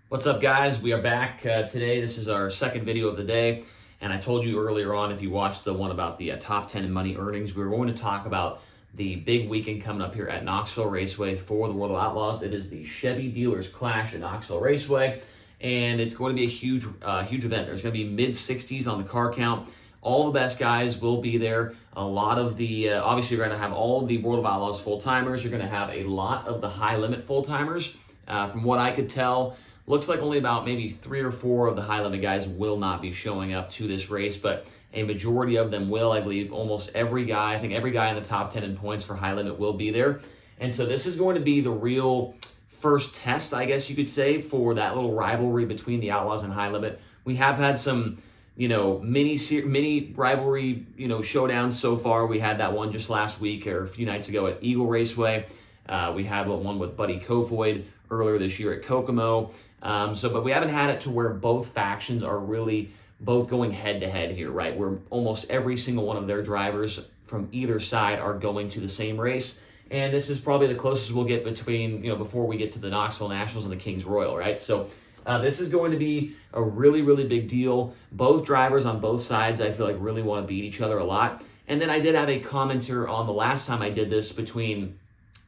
What's up, guys? We are back today. This is our second video of the day, and I told you earlier on, if you watched the one about the top 10 in money earnings, we were going to talk about the big weekend coming up here at Knoxville Raceway for the World of Outlaws. It is the Chevy Dealers Clash at Knoxville Raceway, and it's going to be a huge event. There's going to be mid-60s on the car count. All the best guys will be there. A lot of the, obviously you're going to have all of the World of Outlaws full-timers. You're going to have a lot of the high-limit full-timers. From what I could tell, looks like only about maybe 3 or 4 of the high-limit guys will not be showing up to this race, but a majority of them will. I believe almost every guy, I think every guy in the top 10 in points for high-limit will be there. And so this is going to be the real first test, I guess you could say, for that little rivalry between the Outlaws and high-limit. We have had some, mini rivalry, showdowns so far. We had that one just last week or a few nights ago at Eagle Raceway. We had one with Buddy Kofoid earlier this year at Kokomo. But we haven't had it to where both factions are really both going head to head here, right? Where almost every single one of their drivers from either side are going to the same race. And this is probably the closest we'll get between, before we get to the Knoxville Nationals and the Kings Royal, right? So this is going to be a really, really big deal. Both drivers on both sides, I feel like, really want to beat each other a lot. And then I did have a commenter on the last time I did this between,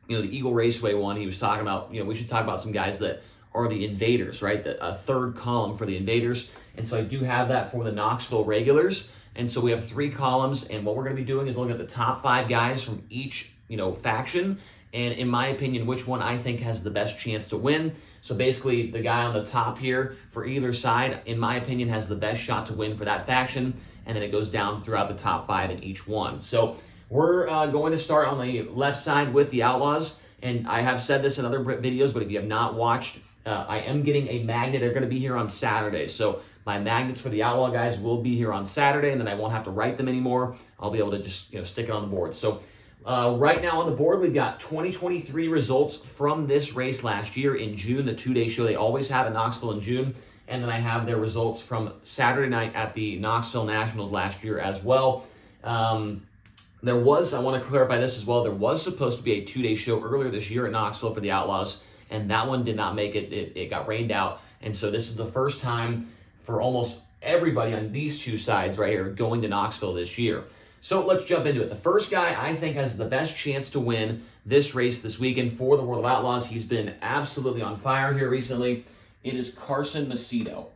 the Eagle Raceway one. He was talking about, we should talk about some guys that are the invaders, right? A third column for the invaders. And so I do have that for the Knoxville regulars. And so we have 3 columns. And what we're going to be doing is looking at the top 5 guys from each, faction. And in my opinion, which one I think has the best chance to win. So basically, the guy on the top here for either side, in my opinion, has the best shot to win for that faction. And then it goes down throughout the top 5 in each one. So we're going to start on the left side with the Outlaws. And I have said this in other videos, but if you have not watched, I am getting a magnet. They're going to be here on Saturday. So my magnets for the Outlaw guys will be here on Saturday, and then I won't have to write them anymore. I'll be able to just stick it on the board. So right now on the board, we've got 2023 results from this race last year in June, the 2-day show they always have in Knoxville in June. And then I have their results from Saturday night at the Knoxville Nationals last year as well. I want to clarify this as well, there was supposed to be a 2-day show earlier this year at Knoxville for the Outlaws, and that one did not make it. It got rained out. And so this is the first time for almost everybody on these two sides right here going to Knoxville this year. So let's jump into it. The first guy I think has the best chance to win this race this weekend for the World of Outlaws. He's been absolutely on fire here recently. It is Carson Macedo.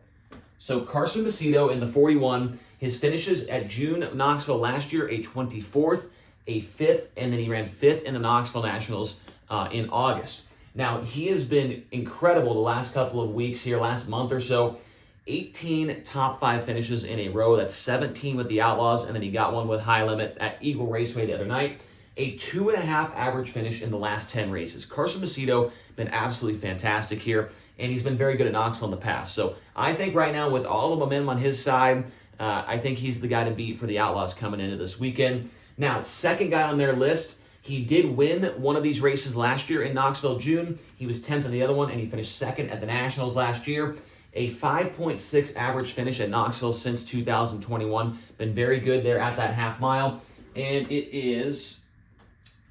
So Carson Macedo in the 41, his finishes at June Knoxville last year, a 24th, a 5th, and then he ran 5th in the Knoxville Nationals in August. Now, he has been incredible the last couple of weeks here, last month or so. 18 top 5 finishes in a row. That's 17 with the Outlaws, and then he got one with high limit at Eagle Raceway the other night. A 2.5 average finish in the last 10 races. Carson Macedo been absolutely fantastic here, and he's been very good at Knoxville in the past. So I think right now with all the momentum on his side, I think he's the guy to beat for the Outlaws coming into this weekend. Now, second guy on their list, he did win one of these races last year in Knoxville, June. He was 10th in the other one, and he finished 2nd at the Nationals last year. A 5.6 average finish at Knoxville since 2021. Been very good there at that half mile. And it is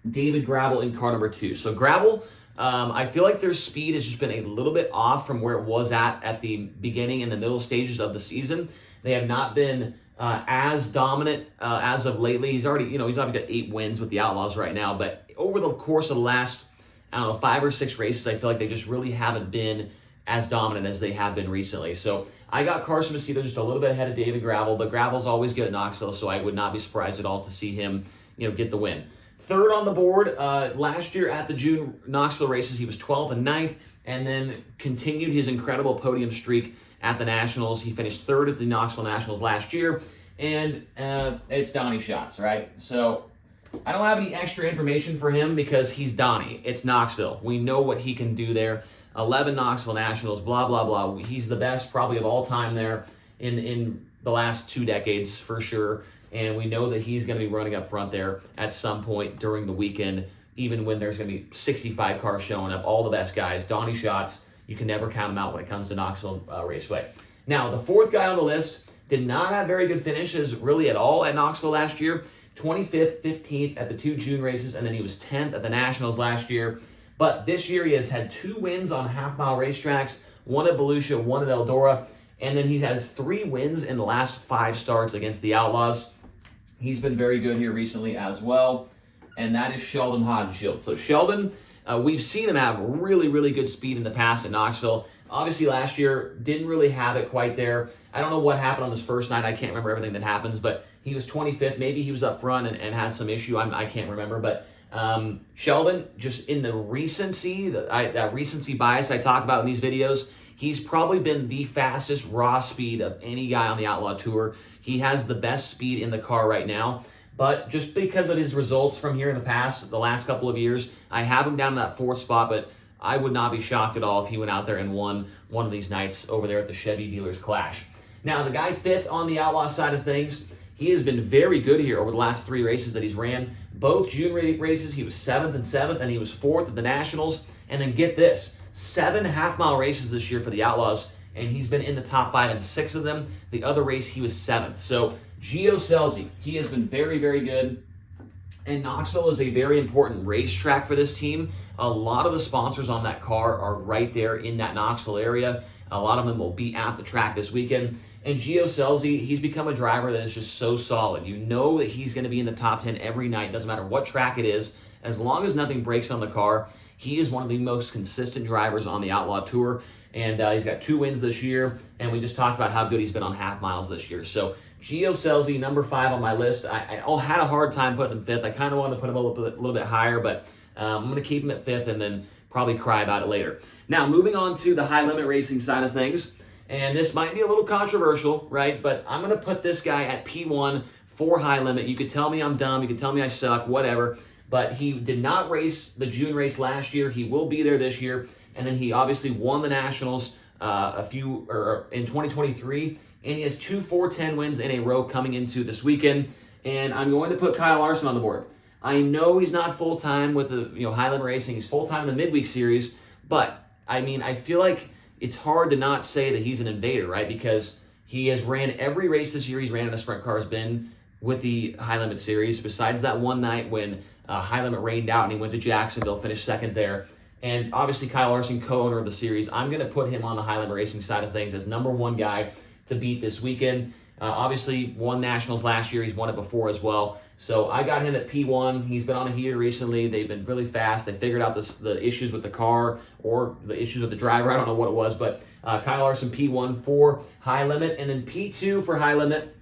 David Gravel in car number 2. So Gravel, I feel like their speed has just been a little bit off from where it was at the beginning and the middle stages of the season. They have not been as dominant as of lately. He's already, he's already got 8 wins with the Outlaws right now. But over the course of the last, 5 or 6 races, I feel like they just really haven't been as dominant as they have been recently. So I got Carson Macedo just a little bit ahead of David Gravel, but Gravel's always good at Knoxville, so I would not be surprised at all to see him, get the win. Third on the board, last year at the June Knoxville races, he was 12th and 9th, and then continued his incredible podium streak at the Nationals. He finished 3rd at the Knoxville Nationals last year, and it's Donnie Schatz, right? So I don't have any extra information for him because he's Donnie. It's Knoxville. We know what he can do there. 11 Knoxville Nationals, blah, blah, blah. He's the best probably of all time there in the last 2 decades for sure. And we know that he's going to be running up front there at some point during the weekend, even when there's going to be 65 cars showing up, all the best guys. Donnie Schatz, you can never count him out when it comes to Knoxville Raceway. Now, the 4th guy on the list did not have very good finishes really at all at Knoxville last year. 25th, 15th at the 2 June races, and then he was 10th at the Nationals last year. But this year he has had 2 wins on half-mile racetracks, one at Volusia, one at Eldora, and then he has 3 wins in the last 5 starts against the Outlaws. He's been very good here recently as well, and that is Sheldon Hodenshield. So Sheldon, we've seen him have really, really good speed in the past at Knoxville. Obviously, last year, didn't really have it quite there. I don't know what happened on this first night. I can't remember everything that happens, but he was 25th. Maybe he was up front and had some issue. I can't remember. But Sheldon, just in the recency, that recency bias I talk about in these videos, he's probably been the fastest raw speed of any guy on the Outlaw Tour. He has the best speed in the car right now. But just because of his results from here in the past, the last couple of years, I have him down in that 4th spot, but I would not be shocked at all if he went out there and won one of these nights over there at the Chevy Dealers Clash. Now, the guy 5th on the Outlaw side of things, he has been very good here over the last 3 races that he's ran. Both June races, he was 7th and 7th, and he was 4th at the Nationals. And then get this, 7 half-mile races this year for the Outlaws, and he's been in the top 5 in 6 of them. The other race, he was 7th. So, Gio Scelzi, he has been very, very good. And Knoxville is a very important racetrack for this team. A lot of the sponsors on that car are right there in that Knoxville area. A lot of them will be at the track this weekend. And Gio Scelzi, he's become a driver that is just so solid. You know that he's going to be in the top 10 every night. Doesn't matter what track it is. As long as nothing breaks on the car, he is one of the most consistent drivers on the Outlaw Tour. And he's got 2 wins this year. And we just talked about how good he's been on half miles this year. So Gio Scelzi, number 5 on my list. I had a hard time putting him 5th. I kind of wanted to put him a little bit higher, but I'm going to keep him at 5th and then probably cry about it later. Now, moving on to the high limit racing side of things. And this might be a little controversial, right? But I'm going to put this guy at P1 for high limit. You could tell me I'm dumb. You could tell me I suck, whatever. But he did not race the June race last year. He will be there this year. And then he obviously won the Nationals in 2023. And he has 2 4-10 wins in a row coming into this weekend. And I'm going to put Kyle Larson on the board. I know he's not full-time with the high limit racing. He's full-time in the midweek series. But, I mean, I feel like it's hard to not say that he's an invader, right? Because he has ran every race this year he's ran in a sprint car has been with the high limit series, besides that one night when high limit rained out and he went to Jacksonville, finished 2nd there. And obviously Kyle Larson, co-owner of the series, I'm going to put him on the high limit racing side of things as number 1 guy to beat this weekend. Obviously won Nationals last year. He's won it before as well. So I got him at P1. He's been on a heater recently. They've been really fast. They figured out the issues with the car or the issues with the driver. I don't know what it was, but Kyle Larson P1 for high limit. And then P2 for high limit.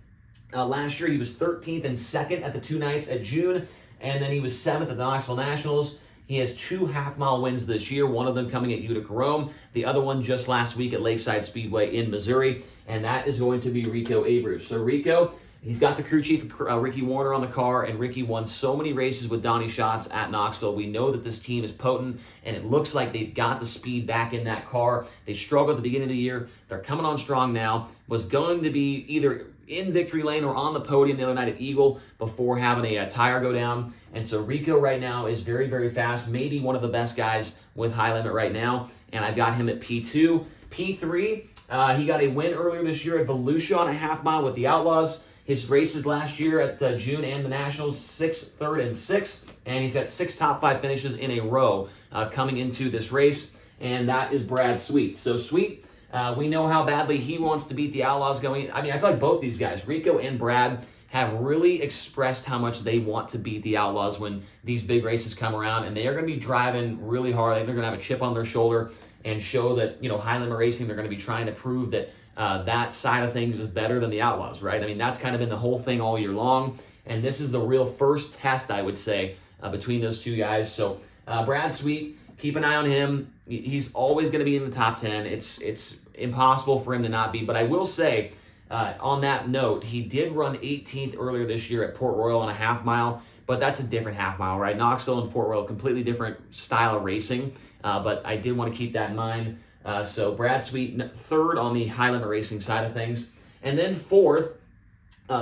Last year he was 13th and 2nd at the 2 nights at June. And then he was 7th at the Knoxville Nationals. He has 2 half-mile wins this year, one of them coming at Utica Rome, the other one just last week at Lakeside Speedway in Missouri, and that is going to be Rico Abreu. So Rico, he's got the crew chief, Ricky Warner, on the car, and Ricky won so many races with Donnie Schatz at Knoxville. We know that this team is potent, and it looks like they've got the speed back in that car. They struggled at the beginning of the year. They're coming on strong now. Was going to be either in victory lane or on the podium the other night at Eagle before having a tire go down. And so Rico right now is very, very fast, maybe one of the best guys with high limit right now. And I've got him at P2. P3, he got a win earlier this year at Volusia on a half mile with the Outlaws. His races last year at June and the Nationals, 6th, 3rd, and 6th. And he's got 6 top 5 finishes in a row coming into this race. And that is Brad Sweet. So Sweet, we know how badly he wants to beat the Outlaws going. I mean, I feel like both these guys, Rico and Brad, have really expressed how much they want to beat the Outlaws when these big races come around, and they are going to be driving really hard. They're going to have a chip on their shoulder and show that, high limit racing, they're going to be trying to prove that that side of things is better than the Outlaws, right? I mean, that's kind of been the whole thing all year long, and this is the real first test, I would say, between those two guys. So Brad Sweet, keep an eye on him. He's always going to be in the top 10. It's impossible for him to not be, but I will say, on that note, he did run 18th earlier this year at Port Royal on a half mile, but that's a different half mile, right? Knoxville and Port Royal, completely different style of racing, but I did want to keep that in mind. So Brad Sweet, 3rd on the high limit racing side of things. And then 4th,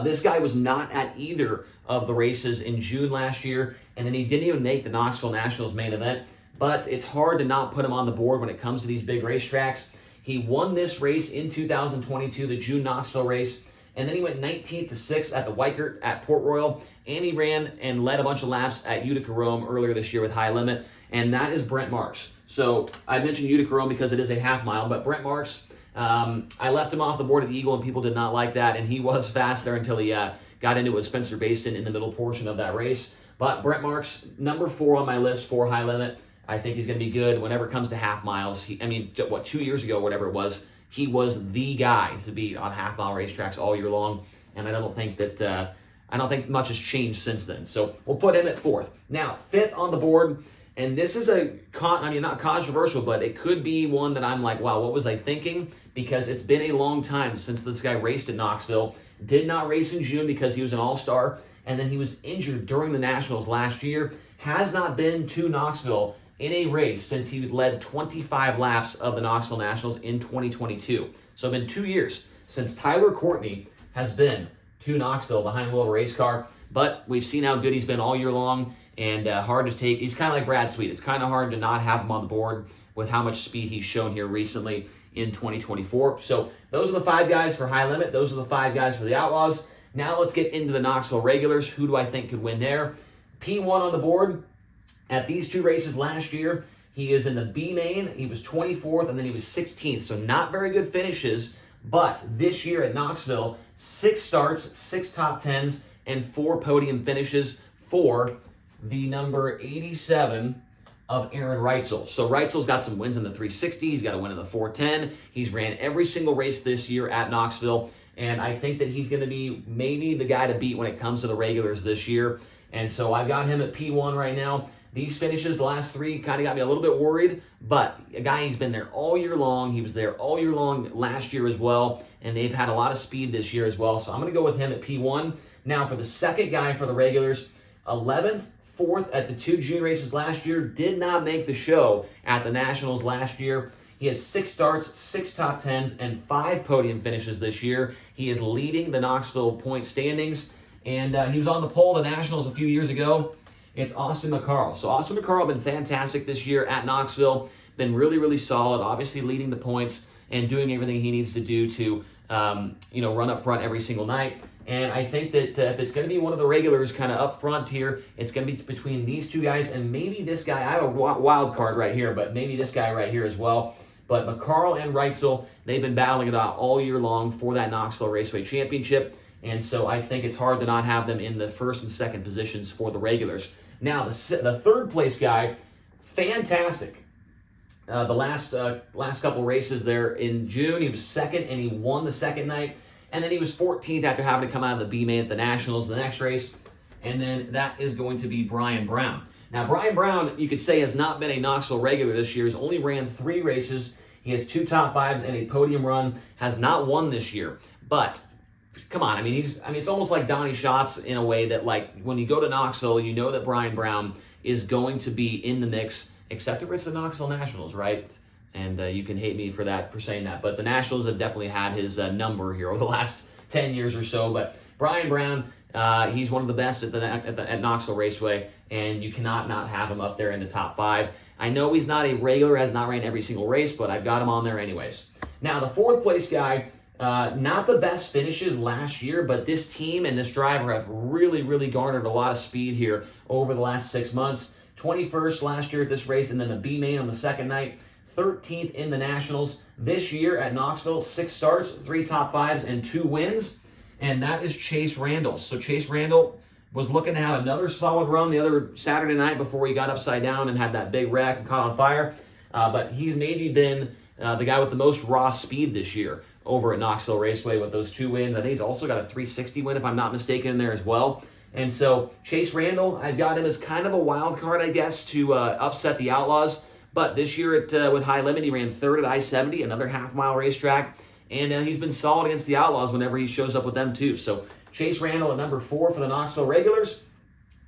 this guy was not at either of the races in June last year, and then he didn't even make the Knoxville Nationals main event, but it's hard to not put him on the board when it comes to these big racetracks. He won this race in 2022, the June Knoxville race, and then he went 19th to 6th at the Weikert at Port Royal, and he ran and led a bunch of laps at Utica Rome earlier this year with high limit, and that is Brent Marks. So I mentioned Utica Rome because it is a half mile, but Brent Marks, I left him off the board at Eagle, and people did not like that, and he was fast there until he got into it with Spencer Baston in the middle portion of that race. But Brent Marks, number 4 on my list for high limit. I think he's going to be good whenever it comes to half miles. 2 years ago, whatever it was, he was the guy to beat on half mile racetracks all year long, and I don't think much has changed since then. So we'll put him at 4th. Now, 5th on the board, and this is not controversial, but it could be one that I'm like, wow, what was I thinking? Because it's been a long time since this guy raced at Knoxville. Did not race in June because he was an all-star, and then he was injured during the Nationals last year. Has not been to Knoxville in a race since he led 25 laps of the Knoxville Nationals in 2022. So it's been 2 years since Tyler Courtney has been to Knoxville behind the wheel of a race car. But we've seen how good he's been all year long, and hard to take. He's kind of like Brad Sweet. It's kind of hard to not have him on the board with how much speed he's shown here recently in 2024. So those are the 5 guys for high limit. Those are the 5 guys for the Outlaws. Now let's get into the Knoxville regulars. Who do I think could win there? P1 on the board. At these 2 races last year, he is in the B main. He was 24th, and then he was 16th. So not very good finishes. But this year at Knoxville, 6 starts, 6 top 10s, and 4 podium finishes for the number 87 of Aaron Reitzel. So Reitzel's got some wins in the 360. He's got a win in the 410. He's ran every single race this year at Knoxville. And I think that he's going to be maybe the guy to beat when it comes to the regulars this year. And so I've got him at P1 right now. These finishes, the last 3, kind of got me a little bit worried, but a guy, he's been there all year long. He was there all year long last year as well, and they've had a lot of speed this year as well. So I'm going to go with him at P1. Now for the second guy for the regulars, 11th, 4th at the 2 June races last year, did not make the show at the Nationals last year. He has 6 starts, 6 top 10s, and 5 podium finishes this year. He is leading the Knoxville point standings, and he was on the pole of the Nationals a few years ago. It's Austin McCarl. So Austin McCarl been fantastic this year at Knoxville. Been really, really solid. Obviously leading the points and doing everything he needs to do to, run up front every single night. And I think that if it's going to be one of the regulars kind of up front here, it's going to be between these 2 guys and maybe this guy. I have a wild card right here, but maybe this guy right here as well. But McCarl and Reitzel, they've been battling it out all year long for that Knoxville Raceway Championship. And so I think it's hard to not have them in the 1st and 2nd positions for the regulars. Now, the 3rd place guy, fantastic. The last couple races there in June, he was 2nd, and he won the 2nd night. And then he was 14th after having to come out of the B main at the Nationals the next race. And then that is going to be Brian Brown. Now, Brian Brown, you could say, has not been a Knoxville regular this year. He's only ran 3 races. He has 2 top 5s and a podium run. Has not won this year. But come on, it's almost like Donnie Schatz in a way that, like, when you go to Knoxville, you know that Brian Brown is going to be in the mix, except if it's the Knoxville Nationals, right? And you can hate me for saying that, but the Nationals have definitely had his number here over the last 10 years or so. But Brian Brown, he's one of the best at Knoxville Raceway, and you cannot not have him up there in the top 5. I know he's not a regular, has not ran every single race, but I've got him on there anyways. Now, the 4th place guy, not the best finishes last year, but this team and this driver have really, really garnered a lot of speed here over the last 6 months. 21st last year at this race, and then the B main on the 2nd night. 13th in the Nationals. This year at Knoxville, 6 starts, 3 top 5s, and 2 wins. And that is Chase Randall. So Chase Randall was looking to have another solid run the other Saturday night before he got upside down and had that big wreck and caught on fire. But he's maybe been the guy with the most raw speed this year over at Knoxville Raceway with those 2 wins. I think he's also got a 360 win, if I'm not mistaken, in there as well. And so Chase Randall, I've got him as kind of a wild card, I guess, to upset the Outlaws. But this year with high limit, he ran 3rd at I-70, another half-mile racetrack. And he's been solid against the Outlaws whenever he shows up with them, too. So Chase Randall at number 4 for the Knoxville regulars.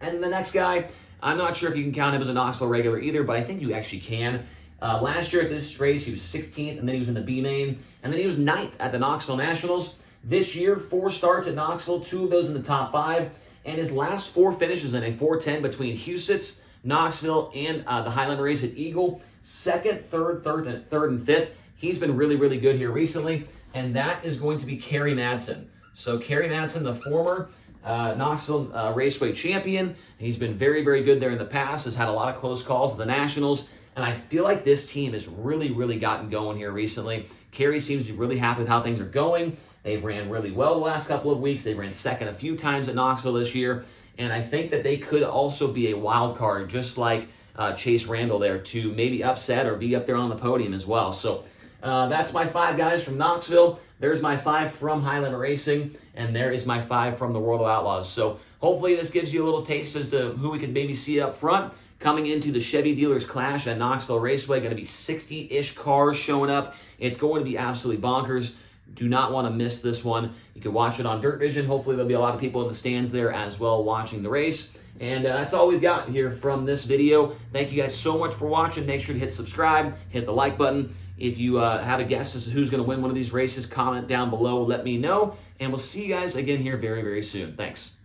And the next guy, I'm not sure if you can count him as a Knoxville regular either, but I think you actually can. Last year at this race, he was 16th, and then he was in the B main. And then he was 9th at the Knoxville Nationals. This year, 4 starts at Knoxville, 2 of those in the top 5. And his last 4 finishes in a 410 between Huset's, Knoxville, and the Highland race at Eagle. 2nd, 3rd, and 5th. He's been really, really good here recently. And that is going to be Kerry Madsen. So Kerry Madsen, the former Knoxville Raceway champion. He's been very, very good there in the past. Has had a lot of close calls at the Nationals. And I feel like this team has really gotten going here recently. Kerry seems to be really happy with how things are going. They've ran really well the last couple of weeks. They ran second a few times at Knoxville this year. And I think that they could also be a wild card, just like Chase Randall there, to maybe upset or be up there on the podium as well. So that's my 5 guys from Knoxville. There's my 5 from Highland Racing, and there is my 5 from the World of Outlaws. So hopefully this gives you a little taste as to who we could maybe see up front. Coming into the Chevy Dealers Clash at Knoxville Raceway, going to be 60-ish cars showing up. It's going to be absolutely bonkers. Do not want to miss this one. You can watch it on Dirt Vision. Hopefully there'll be a lot of people in the stands there as well watching the race. And that's all we've got here from this video. Thank you guys so much for watching. Make sure to hit subscribe, hit the like button. If you have a guess as to who's going to win one of these races, comment down below, let me know. And we'll see you guys again here very soon. Thanks.